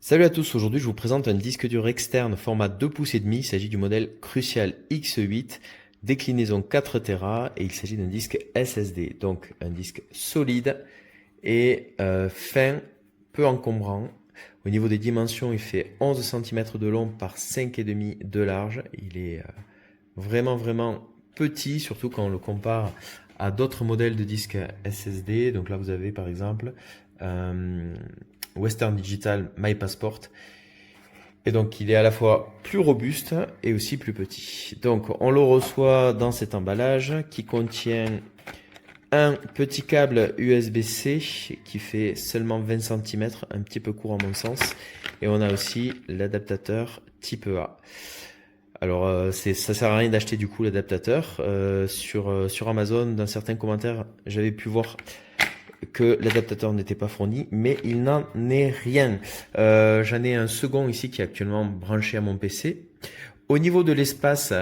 Salut à tous, aujourd'hui je vous présente un disque dur externe format 2 pouces et demi. Il s'agit du modèle Crucial X8, déclinaison 4 Tera et il s'agit d'un disque SSD, donc un disque solide et fin, peu encombrant. Au niveau des dimensions, il fait 11 cm de long par 5,5 de large. Il est vraiment petit, surtout quand on le compare à d'autres modèles de disques SSD. Donc là vous avez par exemple Western Digital My Passport. Et donc il est à la fois plus robuste et aussi plus petit. Donc on le reçoit dans cet emballage qui contient un petit câble USB-C qui fait seulement 20 cm, un petit peu court à mon sens. Et on a aussi l'adaptateur type A. Alors ça sert à rien d'acheter du coup l'adaptateur. Sur Amazon, dans certains commentaires, j'avais pu voir que l'adaptateur n'était pas fourni, mais il n'en est rien. J'en ai un second ici qui est actuellement branché à mon PC. Au niveau de l'espace,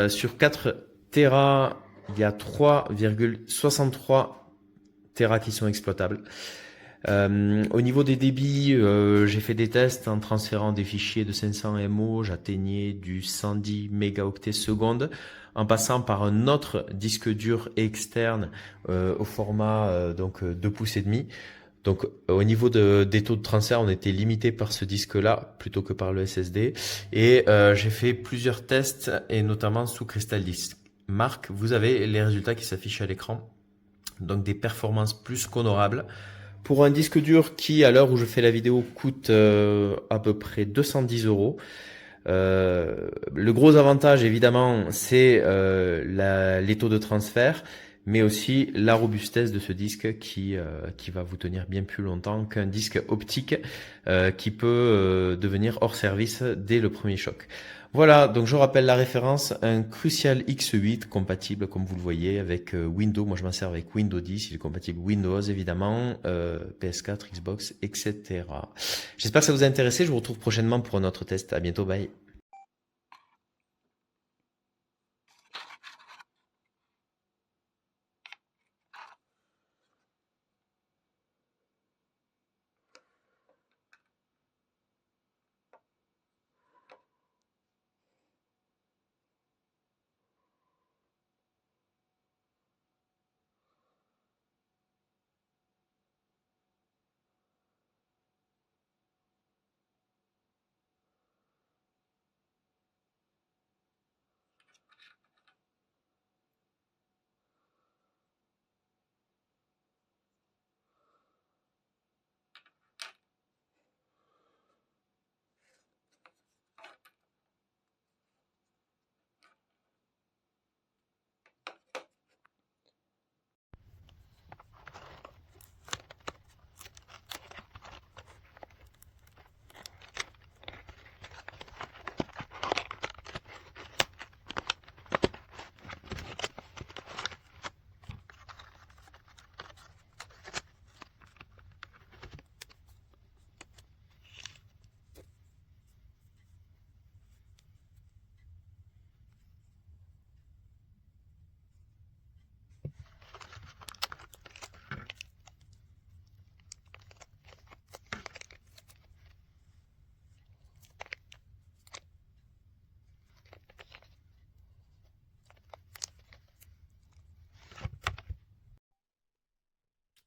sur 4 Tera, il y a 3,63 Tera qui sont exploitables. Au niveau des débits, j'ai fait des tests en transférant des fichiers de 500 MO, j'atteignais du 110 mégaoctets seconde, en passant par un autre disque dur externe au format donc 2 pouces et demi. Donc au niveau des taux de transfert, on était limité par ce disque-là plutôt que par le SSD. Et j'ai fait plusieurs tests et notamment sous Crystal Disk. Marc, vous avez les résultats qui s'affichent à l'écran. Donc des performances plus qu'honorables. Pour un disque dur qui, à l'heure où je fais la vidéo, coûte à peu près 210 euros. Le gros avantage, évidemment, c'est les taux de transfert, mais aussi la robustesse de ce disque qui va vous tenir bien plus longtemps qu'un disque optique qui peut devenir hors service dès le premier choc. Voilà, donc je rappelle la référence, un Crucial X8 compatible, comme vous le voyez, avec Windows. Moi, je m'en sers avec Windows 10, il est compatible Windows, évidemment, PS4, Xbox, etc. J'espère que ça vous a intéressé. Je vous retrouve prochainement pour un autre test. À bientôt, bye.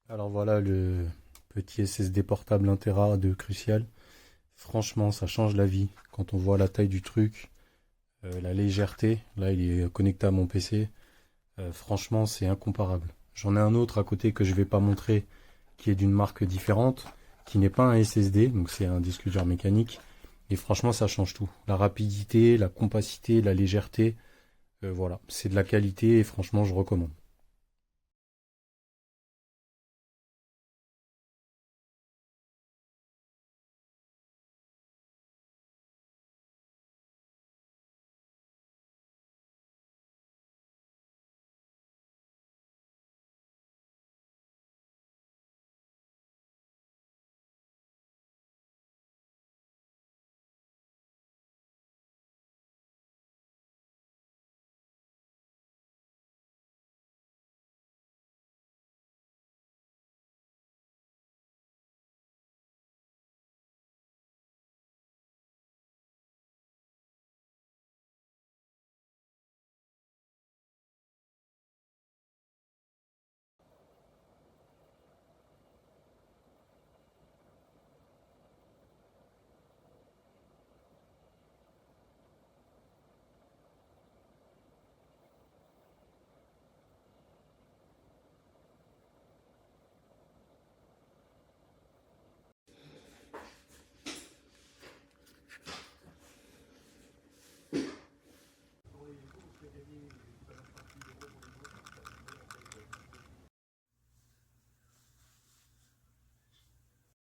Alors voilà le petit SSD portable 1 Tera de Crucial. Franchement, ça change la vie quand on voit la taille du truc, la légèreté. Là, il est connecté à mon PC. Franchement, c'est incomparable. J'en ai un autre à côté que je vais pas montrer, qui est d'une marque différente, qui n'est pas un SSD, donc c'est un disque dur mécanique. Et franchement, ça change tout. La rapidité, la compacité, la légèreté, voilà, c'est de la qualité et franchement, je recommande.